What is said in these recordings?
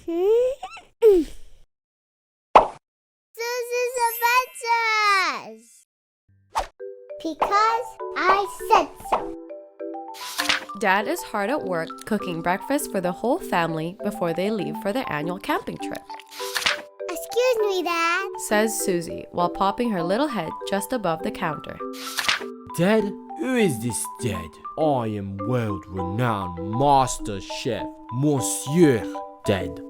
Susie's Adventures! Because I said so. Dad is hard at work cooking breakfast for the whole family before they leave for their annual camping trip, Excuse me, Dad. says Susie while popping her little head just above the counter. Dad? Who is this Dad? I am world-renowned Master Chef, Monsieur Dad.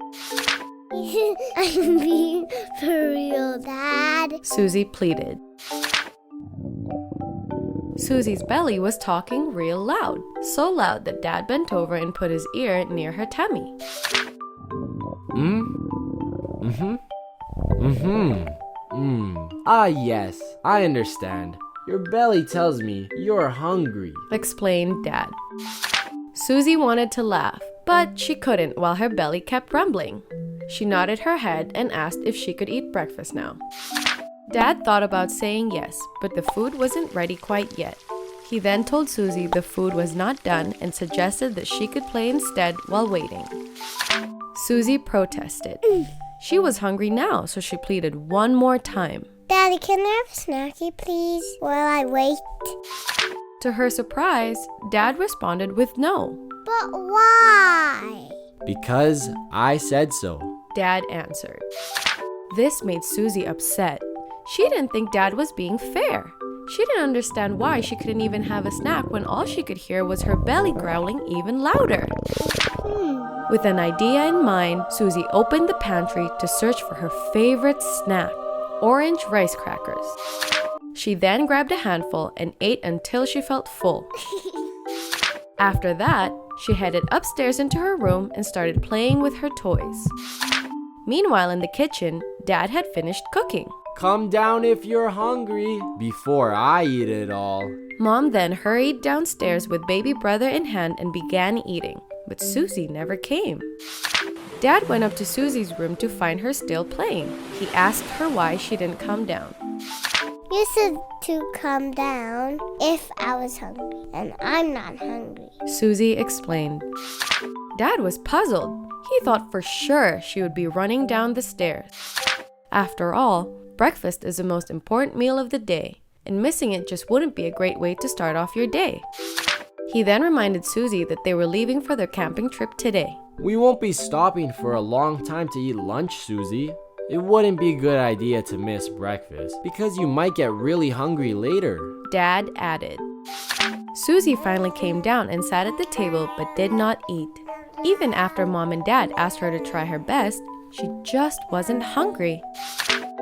I'm being for real, Dad. Susie pleaded. Susie's belly was talking real loud, so loud that Dad bent over and put his ear near her tummy. Ah, yes, I understand. Your belly tells me you're hungry. Explained Dad. Susie wanted to laugh, but she couldn't while her belly kept rumbling. She nodded her head and asked if she could eat breakfast now. Dad thought about saying yes, but the food wasn't ready quite yet. He then told Susie the food was not done and suggested that she could play instead while waiting. Susie protested. She was hungry now, so she pleaded one more time. Daddy, can I have a snacky, please, while I wait? To her surprise, Dad responded with no. But why? Because I said so. Dad answered. This made Susie upset. She didn't think Dad was being fair. She didn't understand why she couldn't even have a snack when all she could hear was her belly growling even louder. With an idea in mind, Susie opened the pantry to search for her favorite snack, orange rice crackers. She then grabbed a handful and ate until she felt full. After that, she headed upstairs into her room and started playing with her toys. Meanwhile, in the kitchen, Dad had finished cooking. Come down if you're hungry before I eat it all. Mom then hurried downstairs with baby brother in hand and began eating, but Susie never came. Dad went up to Susie's room to find her still playing. He asked her why she didn't come down. You said to come down if I was hungry, and I'm not hungry. Susie explained. Dad was puzzled. He thought for sure she would be running down the stairs. After all, breakfast is the most important meal of the day, and missing it just wouldn't be a great way to start off your day. He then reminded Susie that they were leaving for their camping trip today. We won't be stopping for a long time to eat lunch, Susie. It wouldn't be a good idea to miss breakfast because you might get really hungry later. Dad added. Susie finally came down and sat at the table but did not eat. Even after Mom and Dad asked her to try her best, she just wasn't hungry.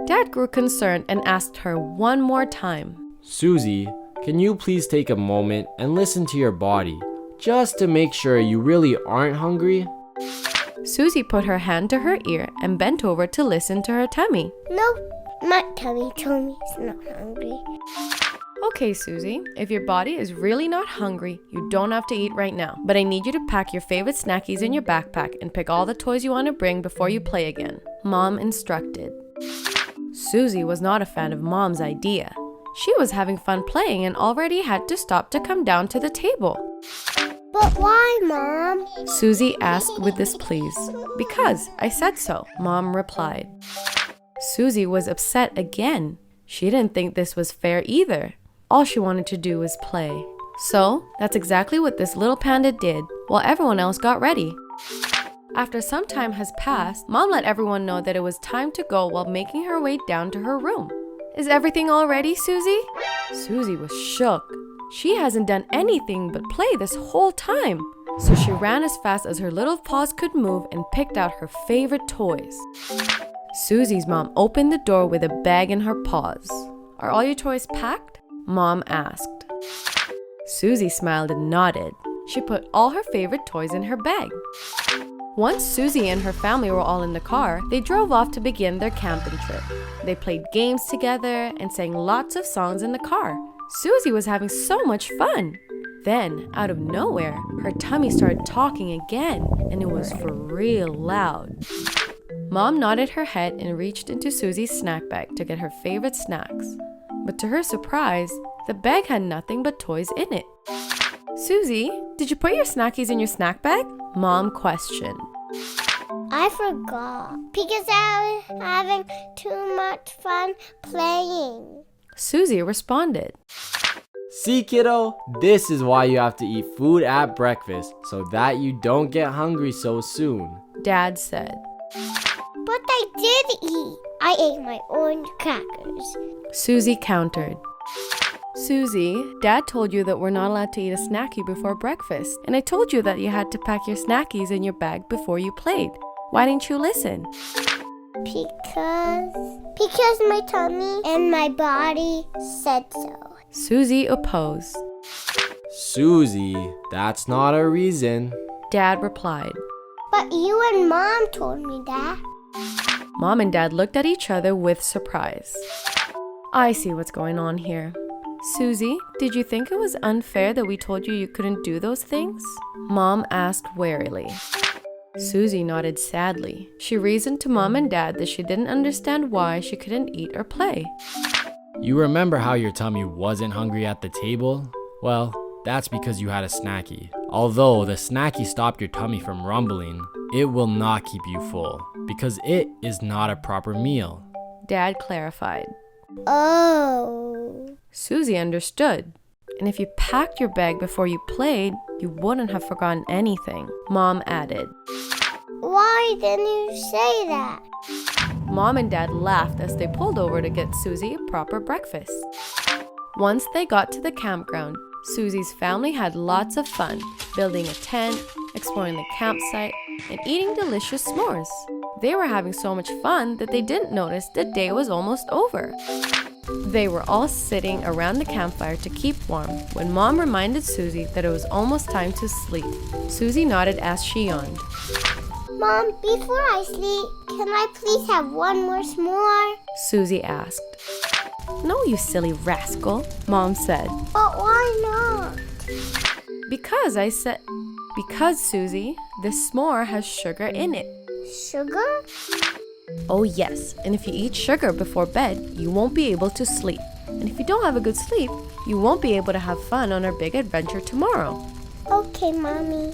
Dad grew concerned and asked her one more time. Susie, can you please take a moment and listen to your body, just to make sure you really aren't hungry? Susie put her hand to her ear and bent over to listen to her tummy. No, my tummy told me it's not hungry. Okay, Susie, if your body is really not hungry, you don't have to eat right now. But I need you to pack your favorite snackies in your backpack and pick all the toys you want to bring before you play again, Mom instructed. Susie was not a fan of Mom's idea. She was having fun playing and already had to stop to come down to the table. But why, Mom? Susie asked with displease. Because I said so, Mom replied. Susie was upset again. She didn't think this was fair either. All she wanted to do was play. So, that's exactly what this little panda did, while everyone else got ready. After some time has passed, Mom let everyone know that it was time to go while making her way down to her room. Is everything all ready, Susie? Susie was shook. She hasn't done anything but play this whole time. So she ran as fast as her little paws could move and picked out her favorite toys. Susie's mom opened the door with a bag in her paws. Are all your toys packed? Mom asked. Susie smiled and nodded. She put all her favorite toys in her bag. Once Susie and her family were all in the car, they drove off to begin their camping trip. They played games together and sang lots of songs in the car. Susie was having so much fun. Then, out of nowhere, her tummy started talking again, and it was for real loud. Mom nodded her head and reached into Susie's snack bag to get her favorite snacks. But to her surprise, the bag had nothing but toys in it. Susie, did you put your snackies in your snack bag? Mom questioned. I forgot because I was having too much fun playing. Susie responded. See, kiddo, this is why you have to eat food at breakfast so that you don't get hungry so soon. Dad said. But I did eat. I ate my orange crackers. Susie countered. Susie, Dad told you that we're not allowed to eat a snacky before breakfast, and I told you that you had to pack your snackies in your bag before you played. Why didn't you listen? Because my tummy and my body said so. Susie opposed. Susie, that's not a reason. Dad replied. But you and Mom told me that. Mom and Dad looked at each other with surprise. I see what's going on here. Susie, did you think it was unfair that we told you you couldn't do those things? Mom asked warily. Susie nodded sadly. She reasoned to Mom and Dad that she didn't understand why she couldn't eat or play. You remember how your tummy wasn't hungry at the table? Well, that's because you had a snacky. Although the snacky stopped your tummy from rumbling, it will not keep you full because it is not a proper meal. Dad clarified. Oh. Susie understood. And if you packed your bag before you played, you wouldn't have forgotten anything, Mom added. Why didn't you say that? Mom and Dad laughed as they pulled over to get Susie a proper breakfast. Once they got to the campground, Susie's family had lots of fun, building a tent, exploring the campsite, and eating delicious s'mores. They were having so much fun that they didn't notice the day was almost over. They were all sitting around the campfire to keep warm when Mom reminded Susie that it was almost time to sleep. Susie nodded as she yawned. Mom, before I sleep, can I please have one more s'more? Susie asked. No, you silly rascal, Mom said. But why not? Because Susie, this s'more has sugar in it. Sugar? Oh yes, and if you eat sugar before bed, you won't be able to sleep. And if you don't have a good sleep, you won't be able to have fun on our big adventure tomorrow. Okay, Mommy.